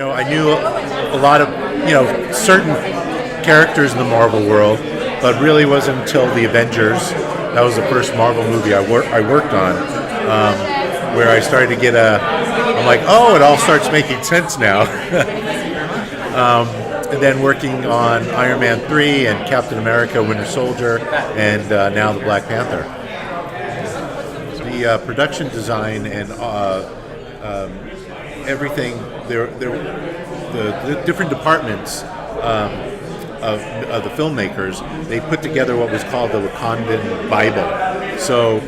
I knew a lot of, certain characters in the Marvel world, but really wasn't until the Avengers. That was the first Marvel movie I worked on, where I started to get I'm like, oh, it all starts making sense now. And then working on Iron Man 3 and Captain America, Winter Soldier, and now the Black Panther. The production design and everything, the different departments of the filmmakers, they put together what was called the Wakandan Bible. So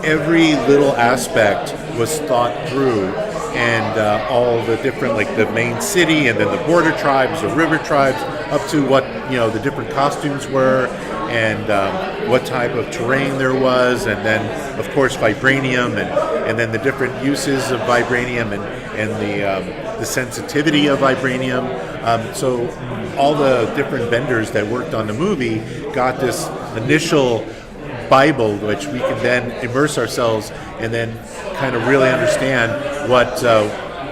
every little aspect was thought through, and all the different, like the main city, and then the border tribes, the river tribes, up to what the different costumes were, and what type of terrain there was, and then of course vibranium, and then the different uses of vibranium, and the sensitivity of vibranium. So all the different vendors that worked on the movie got this initial Bible, which we can then immerse ourselves and then kind of really understand what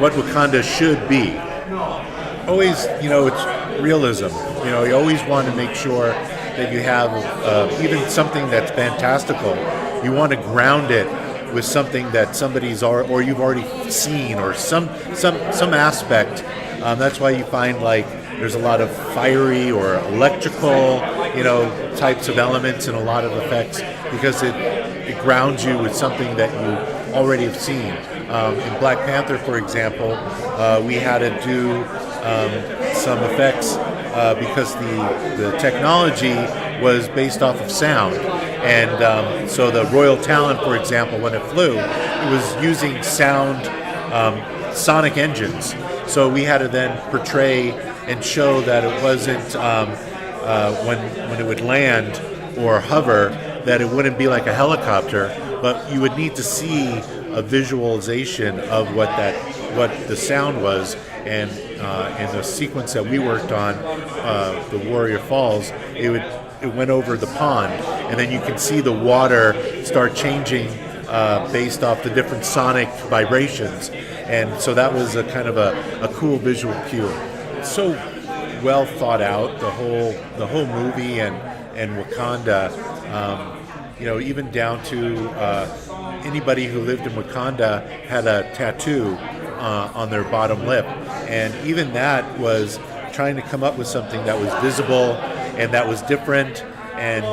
Wakanda should be. Always, it's realism. You always want to make sure that you have even something that's fantastical. You want to ground it with something that somebody's or you've already seen, or some aspect. That's why you find like there's a lot of fiery or electrical, types of elements and a lot of effects, because it grounds you with something that you already have seen. In Black Panther, for example, we had to do some effects because the technology was based off of sound. And so the Royal Talon, for example, when it flew, it was using sound, sonic engines. So we had to then portray and show that it wasn't when it would land or hover, that it wouldn't be like a helicopter, but you would need to see a visualization of what the sound was. And in the sequence that we worked on, the Warrior Falls, it went over the pond, and then you can see the water start changing based off the different sonic vibrations. And so that was a kind of a cool visual cue. So well thought out, the whole movie, and Wakanda, even down to anybody who lived in Wakanda had a tattoo on their bottom lip, and even that was trying to come up with something that was visible and that was different, and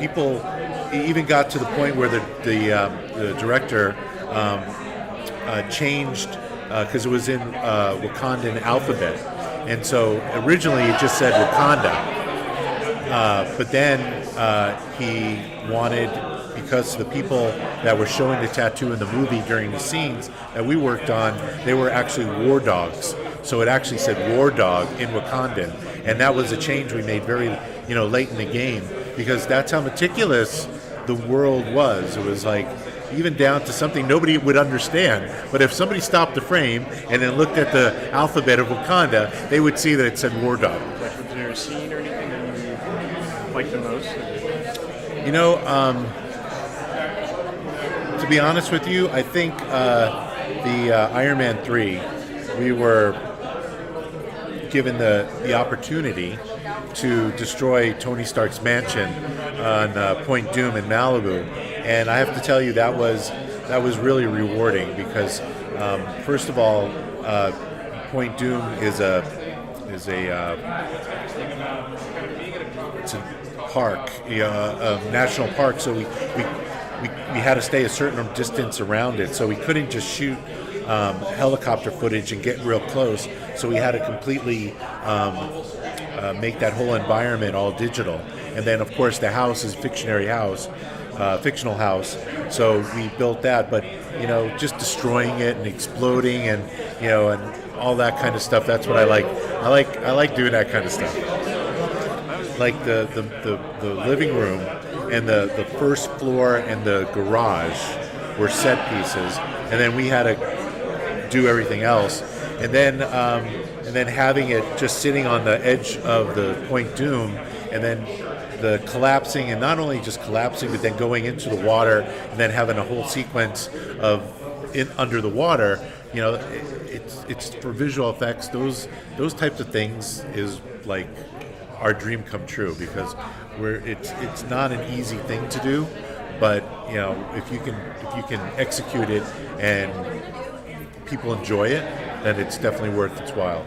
people even got to the point where the director changed, because it was in Wakandan alphabet, and so originally it just said Wakanda, but then he wanted, because the people that were showing the tattoo in the movie during the scenes that we worked on, they were actually war dogs. So it actually said war dog in Wakandan. And that was a change we made very, late in the game, because that's how meticulous the world was. It was like, even down to something nobody would understand. But if somebody stopped the frame and then looked at the alphabet of Wakanda, they would see that it said war dog. Was there a scene or anything that you liked the most? To be honest with you, I think the Iron Man 3, we were given the opportunity to destroy Tony Stark's mansion on Point Doom in Malibu, and I have to tell you that was really rewarding, because first of all, Point Doom is a park, a national park, so we had to stay a certain distance around it, so we couldn't just shoot helicopter footage and get real close, so we had to completely make that whole environment all digital. And then of course the house is fictional house, so we built that, but just destroying it and exploding and and all that kind of stuff, that's what I like. I like doing that kind of stuff. Like the living room and the first floor and the garage were set pieces, and then we had to do everything else, and then having it just sitting on the edge of the Point Doom, and then the collapsing, and not only just collapsing, but then going into the water, and then having a whole sequence of under the water. you know, it's for visual effects. Those types of things is like our dream come true, because it's not an easy thing to do, but you know, if you can execute it and people enjoy it, then it's definitely worth its while.